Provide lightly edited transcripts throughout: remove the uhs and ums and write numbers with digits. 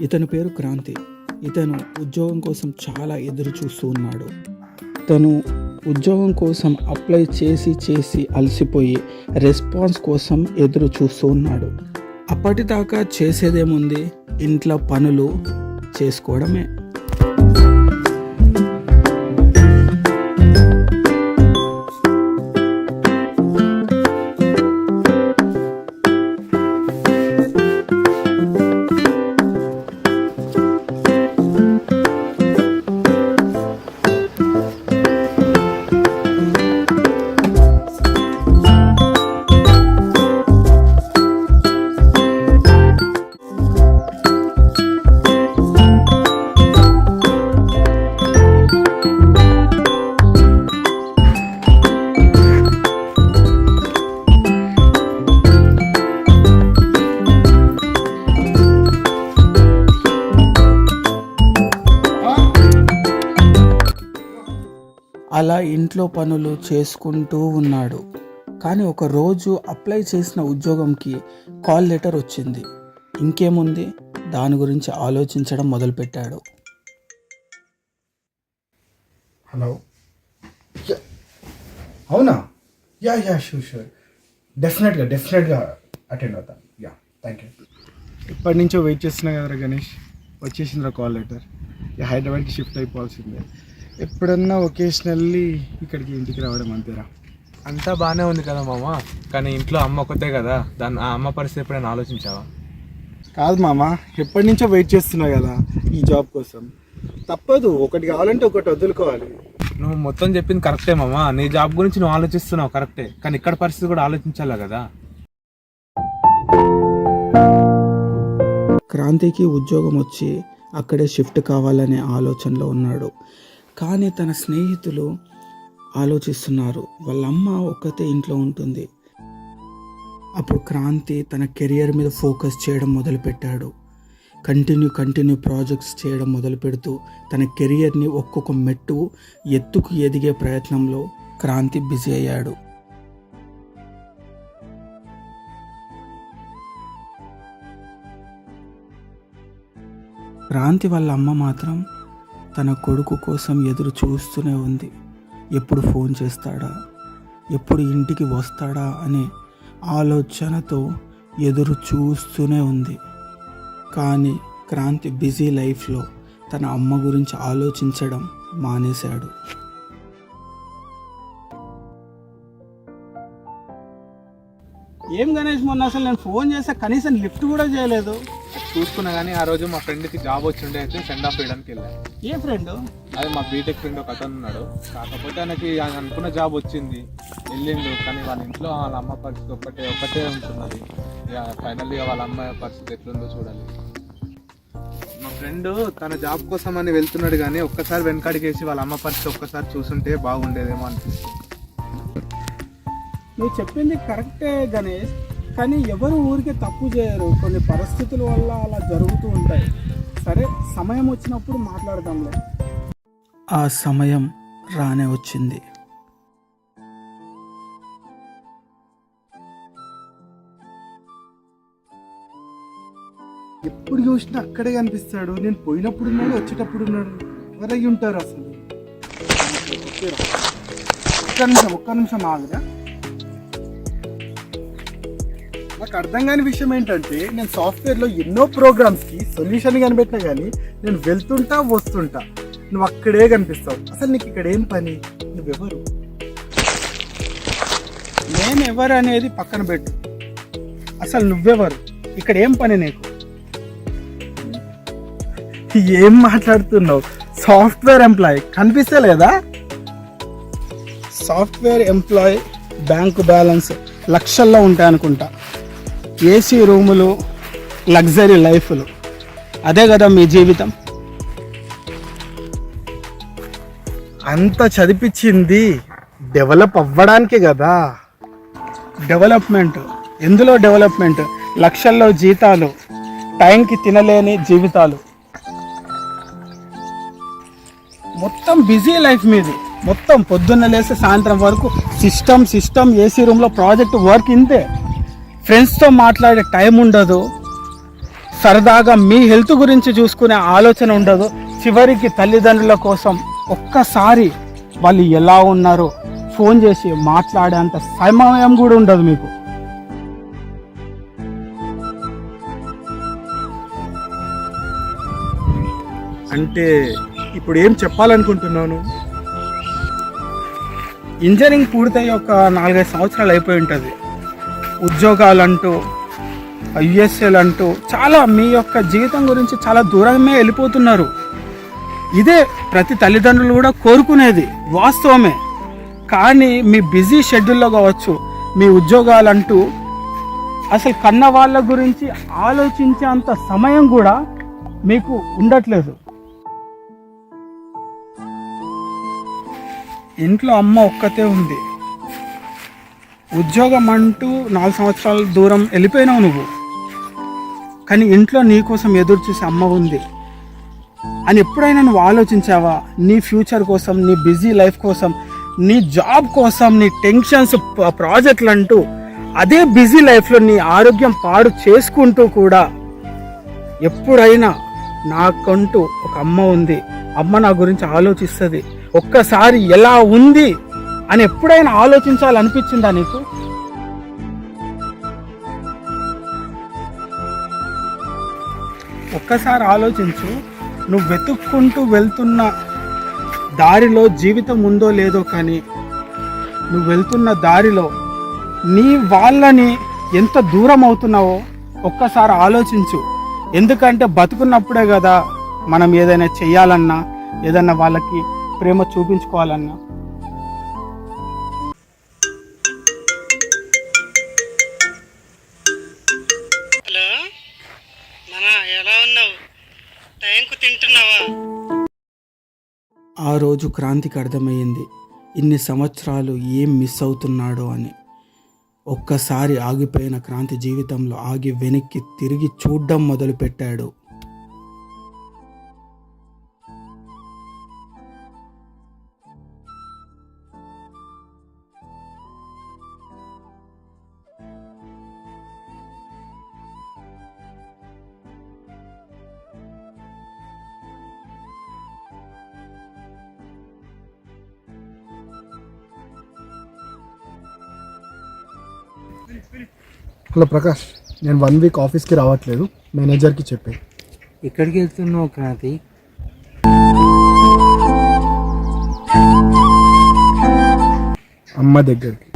ఇతని పేరు క్రాంతి. ఇతను ఉద్యోగం కోసం చాలా ఎదురు చూస్తూ ఉన్నాడు. తను ఉద్యోగం కోసం అప్లై చేసి అలసిపోయి రెస్పాన్స్ కోసం ఎదురు చూస్తూ ఉన్నాడు. అప్పటిదాకా చేసేదేముంది, ఇంట్లో పనులు చేసుకోవడమే. అలా ఇంట్లో పనులు చేసుకుంటూ ఉన్నాడు. కానీ ఒకరోజు అప్లై చేసిన ఉద్యోగంకి కాల్ లెటర్ వచ్చింది. ఇంకేముంది, దాని గురించి ఆలోచించడం మొదలుపెట్టాడు. హలో, అవునా? యా షూర్ డెఫినెట్గా అటెండ్ అవుతాను. Thank you. ఎప్పటి నుంచో వెయిట్ చేస్తున్నా కదరా గణేష్, వచ్చేసిందిరా కాల్ లెటర్. హైదరాబాద్కి షిఫ్ట్ అయిపోవాల్సిందే. ఎప్పుడన్నా ఒకేషనల్లీ ఇక్కడికి ఇంటికి రావడం అంతేరా. అంతా బాగానే ఉంది కదా మామ, కానీ ఇంట్లో అమ్మ ఒకతే కదా, ఆ అమ్మ పరిస్థితి ఎప్పుడైనా ఆలోచించావా? కాదు మామ, ఎప్పటి నుంచో వెయిట్ చేస్తున్నా కదా ఈ జాబ్ కోసం. తప్పదు, ఒకటి కావాలంటే ఒకటి వదులుకోవాలి. నువ్వు మొత్తం చెప్పింది కరెక్టే మామ, నీ జాబ్ గురించి నువ్వు ఆలోచిస్తున్నావు కరెక్టే, కానీ ఇక్కడ పరిస్థితి కూడా ఆలోచించాలా కదా. క్రాంతికి ఉద్యోగం వచ్చి అక్కడే షిఫ్ట్ కావాలనే ఆలోచనలో ఉన్నాడు. కానీ తన స్నేహితులు ఆలోచిస్తున్నారు, వాళ్ళ అమ్మ ఒక్కతే ఇంట్లో ఉంటుంది. అప్పుడు క్రాంతి తన కెరియర్ మీద ఫోకస్ చేయడం మొదలుపెట్టాడు. కంటిన్యూ ప్రాజెక్ట్స్ చేయడం మొదలు పెడుతూ తన కెరియర్ని ఒక్కొక్క మెట్టు ఎత్తుకు ఎదిగే ప్రయత్నంలో క్రాంతి బిజీ అయ్యాడు. క్రాంతి వాళ్ళ అమ్మ మాత్రం తన కొడుకు కోసం ఎదురు చూస్తూనే ఉంది. ఎప్పుడు ఫోన్ చేస్తాడా, ఎప్పుడు ఇంటికి వస్తాడా అనే ఆలోచనతో ఎదురు చూస్తూనే ఉంది. కానీ క్రాంతి బిజీ లైఫ్లో తన అమ్మ గురించి ఆలోచించడం మానేశాడు. ఏం గణేష్, మొన్న అసలు నేను ఫోన్ చేస్తే కనీసం లిఫ్ట్ కూడా చేయలేదు. చూసుకున్నా కానీ ఆ రోజు మా ఫ్రెండ్కి జాబ్ వచ్చిండే, అయితే సెండ్ ఆఫ్ చేయడానికి వెళ్ళాను. ఏ ఫ్రెండ్? అదే మా బీటెక్ ఫ్రెండ్ ఒక అతను ఉన్నాడు. కాకపోతే ఆయనకి ఆయన అనుకున్న జాబ్ వచ్చింది, వెళ్ళిండు. కానీ వాళ్ళ ఇంట్లో వాళ్ళ అమ్మ పరిస్థితి ఒకటే ఉంటున్నది. ఫైనల్లీ వాళ్ళ అమ్మ పరిస్థితి ఎట్లుందో చూడాలి. మా ఫ్రెండ్ తన జాబ్ కోసం అని వెళ్తున్నాడు, కానీ ఒక్కసారి వెనకాడికేసి వాళ్ళ అమ్మ పరిస్థితి ఒక్కసారి చూసుంటే బాగుండేదేమో అనిపిస్తుంది. నువ్వు చెప్పింది కరెక్టే గణేష్, కానీ ఎవరు ఊరికే తప్పు చేయరు. కొన్ని పరిస్థితుల వల్ల అలా జరుగుతూ ఉంటాయి. సరే, సమయం వచ్చినప్పుడు మాట్లాడదాంలే. ఆ సమయం రానే వచ్చింది. ఎప్పుడు చూసినా అక్కడే కనిపిస్తాడు. నేను పోయినప్పుడు ఉన్నాడు, వచ్చేటప్పుడు ఉన్నాడు. ఎవరై ఉంటారు అసలు? ఒక్క నిమిషం ఆగురా. నాకు అర్థం కాని విషయం ఏంటంటే, నేను సాఫ్ట్వేర్లో ఎన్నో ప్రోగ్రామ్స్కి సొల్యూషన్ కనిపెట్టినా కానీ నేను వెళ్తుంటా వస్తుంటా, నువ్వు అక్కడే కనిపిస్తావు. అసలు నీకు ఇక్కడ ఏం పని? నువ్వెవరు? నేను ఎవరు అనేది పక్కన పెట్టు, అసలు నువ్వెవరు? ఇక్కడ ఏం పని నీకు? ఏం మాట్లాడుతున్నావు? సాఫ్ట్వేర్ ఎంప్లాయీ కనిపిస్తలేదా? సాఫ్ట్వేర్ ఎంప్లాయీ, బ్యాంకు బ్యాలెన్స్ లక్షల్లో ఉంటాయనుకుంటా, ఏసీ రూములు, లగ్జరీ లైఫ్లు, అదే కదా మీ జీవితం? అంత చదివించింది డెవలప్ అవ్వడానికే కదా. డెవలప్మెంట్ ఎందులో డెవలప్మెంట్? లక్షల్లో జీతాలు, టైంకి తినలేని జీవితాలు, మొత్తం బిజీ లైఫ్ మీది. మొత్తం పొద్దున్న లేస్తే సాయంత్రం వరకు సిస్టమ్ ఏసీ రూమ్లో ప్రాజెక్ట్ వర్క్ ఇంతే. ఫ్రెండ్స్తో మాట్లాడే టైం ఉండదు, సరదాగా మీ హెల్త్ గురించి చూసుకునే ఆలోచన ఉండదు. చివరికి తల్లిదండ్రుల కోసం ఒక్కసారి వాళ్ళు ఎలా ఉన్నారో ఫోన్ చేసి మాట్లాడేంత సమయం కూడా ఉండదు మీకు. అంటే ఇప్పుడు ఏం చెప్పాలనుకుంటున్నాను? ఇంజనీరింగ్ పూర్తయి ఒక 4-5 సంవత్సరాలు అయిపోయి ఉంటుంది. ఉద్యోగాలంటూ యుఎస్ఏలు అంటూ చాలా మీ యొక్క జీవితం గురించి చాలా దూరమే వెళ్ళిపోతున్నారు. ఇదే ప్రతి తల్లిదండ్రులు కూడా కోరుకునేది వాస్తవమే. కానీ మీ బిజీ షెడ్యూల్లో కావచ్చు, మీ ఉద్యోగాలంటూ అసలు కన్న వాళ్ళ గురించి ఆలోచించేంత సమయం కూడా మీకు ఉండట్లేదు. ఇంట్లో అమ్మ ఒక్కతే ఉంది. ఉద్యోగం అంటూ 4 సంవత్సరాల దూరం వెళ్ళిపోయినావు నువ్వు, కానీ ఇంట్లో నీ కోసం ఎదురు చూసే అమ్మ ఉంది అని ఎప్పుడైనా నువ్వు ఆలోచించావా? నీ ఫ్యూచర్ కోసం, నీ బిజీ లైఫ్ కోసం, నీ జాబ్ కోసం, నీ టెన్షన్స్, ప్రాజెక్టులు అంటూ అదే బిజీ లైఫ్లో నీ ఆరోగ్యం పాడు చేసుకుంటూ కూడా ఎప్పుడైనా నాకంటూ ఒక అమ్మ ఉంది, అమ్మ నా గురించి ఆలోచిస్తుంది, ఒక్కసారి ఎలా ఉంది అని ఎప్పుడైనా ఆలోచించాలనిపించిందా నీకు? ఒక్కసారి ఆలోచించు. నువ్వు వెతుక్కుంటూ వెళ్తున్న దారిలో జీవితం ఉందో లేదో, కానీ నువ్వు వెళ్తున్న దారిలో నీ వాళ్ళని ఎంత దూరం అవుతున్నావో ఒక్కసారి ఆలోచించు. ఎందుకంటే బతుకున్నప్పుడే కదా మనం ఏదైనా చెయ్యాలన్నా, ఏదైనా వాళ్ళకి ప్రేమ చూపించుకోవాలన్నా. హలో నానా, ఎలా ఉన్నావు? టైంకు తింటున్నావా? ఆ రోజు క్రాంతికి అర్థమయ్యింది ఇన్ని సంవత్సరాలు ఏం మిస్ అవుతున్నాడో అని. ఒక్కసారి ఆగిపోయిన క్రాంతి జీవితంలో ఆగి వెనక్కి తిరిగి చూడడం మొదలుపెట్టాడు. హలో ప్రకాష్, నేను 1 వీక్ ఆఫీస్కి రావట్లేదు, మేనేజర్కి చెప్పే. ఎక్కడికి వెళ్తున్నావు క్రాంతి? అమ్మ దగ్గరికి.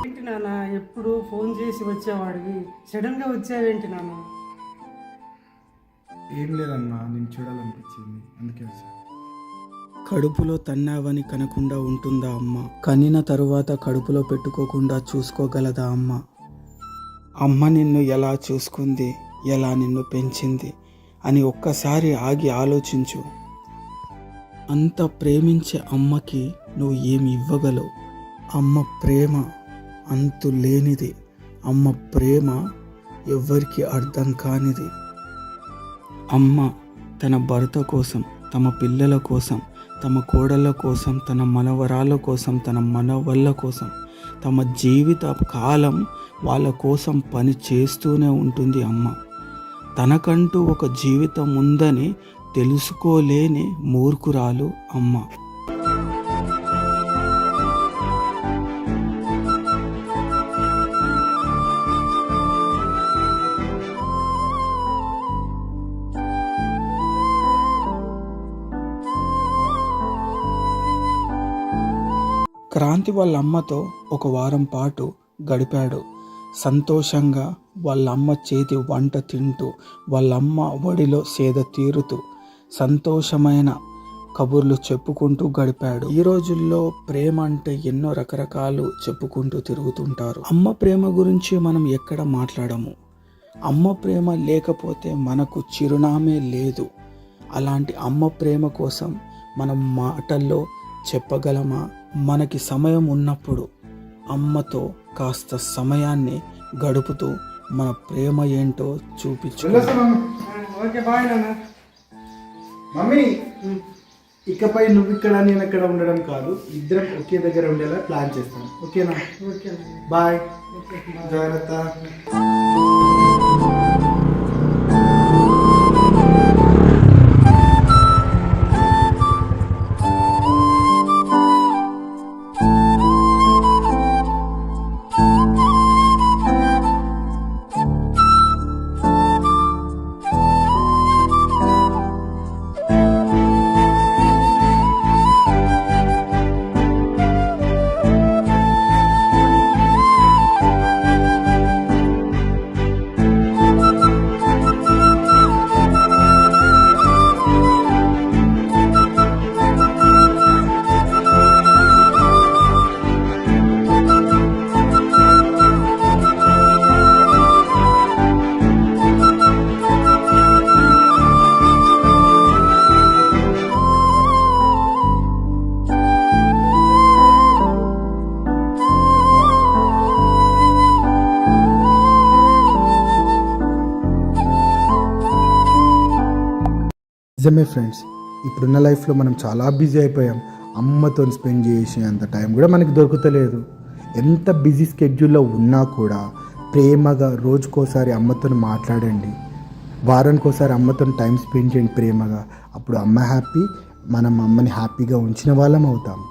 ఏంటి నాన్న, ఎప్పుడు ఫోన్ చేసి వచ్చేవాడివి, సడన్గా వచ్చావేంటి నాన్న? ఏం లేదన్నా, నేను చూడాలనిపించింది, అందుకే వచ్చా. కడుపులో తన్నావని కనకుండా ఉంటుందా అమ్మ? కనిన తరువాత కడుపులో పెట్టుకోకుండా చూసుకోగలదా అమ్మ? అమ్మ నిన్ను ఎలా చూసుకుంది, ఎలా నిన్ను పెంచింది అని ఒక్కసారి ఆగి ఆలోచించు. అంత ప్రేమించే అమ్మకి నువ్వు ఏమి ఇవ్వగలవు? అమ్మ ప్రేమ అంతు లేనిది. అమ్మ ప్రేమ ఎవ్వరికి అర్థం కానిది. అమ్మ తన భర్త కోసం, తమ పిల్లల కోసం, తమ కోడళ్ళ కోసం, తన మనవరాళ్ళ కోసం, తన మనవళ్ళ కోసం, తమ జీవిత కాలం వాళ్ళ కోసం పని చేస్తూనే ఉంటుంది అమ్మ. తనకంటూ ఒక జీవితం ఉందని తెలుసుకోలేని మూర్ఖురాలు అమ్మ. క్రాంతి వాళ్ళ అమ్మతో ఒక వారం పాటు గడిపాడు. సంతోషంగా వాళ్ళమ్మ చేతి వంట తింటూ, వాళ్ళమ్మ ఒడిలో సేద తీరుతూ, సంతోషమైన కబుర్లు చెప్పుకుంటూ గడిపాడు. ఈ రోజుల్లో ప్రేమ అంటే ఎన్నో రకరకాలు చెప్పుకుంటూ తిరుగుతుంటారు. అమ్మ ప్రేమ గురించి మనం ఎక్కడ మాట్లాడము. అమ్మ ప్రేమ లేకపోతే మనకు చిరునామే లేదు. అలాంటి అమ్మ ప్రేమ కోసం మనం మాటల్లో చెప్పగలమా? మనకి సమయం ఉన్నప్పుడు అమ్మతో కాస్త సమయాన్ని గడుపుతూ మన ప్రేమ ఏంటో చూపించు. ఓకే బాయ్ నాన్న. మమ్మీ ఇకపై నువ్వు ఇక్కడ నేను అక్కడ ఉండడం కాదు, ఇద్దరం ఒకే దగ్గర ఉండేలా ప్లాన్ చేస్తాను. ఓకేనా? ఓకే నాన్న. బాయ్. Okay bye. జాగ్రత్త. నిజమే ఫ్రెండ్స్, ఇప్పుడున్న లైఫ్లో మనం చాలా బిజీ అయిపోయాం. అమ్మతో స్పెండ్ చేసే అంత టైం కూడా మనకి దొరుకుతలేదు. ఎంత బిజీ స్కెడ్యూల్లో ఉన్నా కూడా ప్రేమగా రోజుకోసారి అమ్మతో మాట్లాడండి, వారానికోసారి అమ్మతో టైం స్పెండ్ చేయండి ప్రేమగా. అప్పుడు అమ్మ హ్యాపీ, మనం అమ్మని హ్యాపీగా ఉంచిన వాళ్ళం అవుతాం.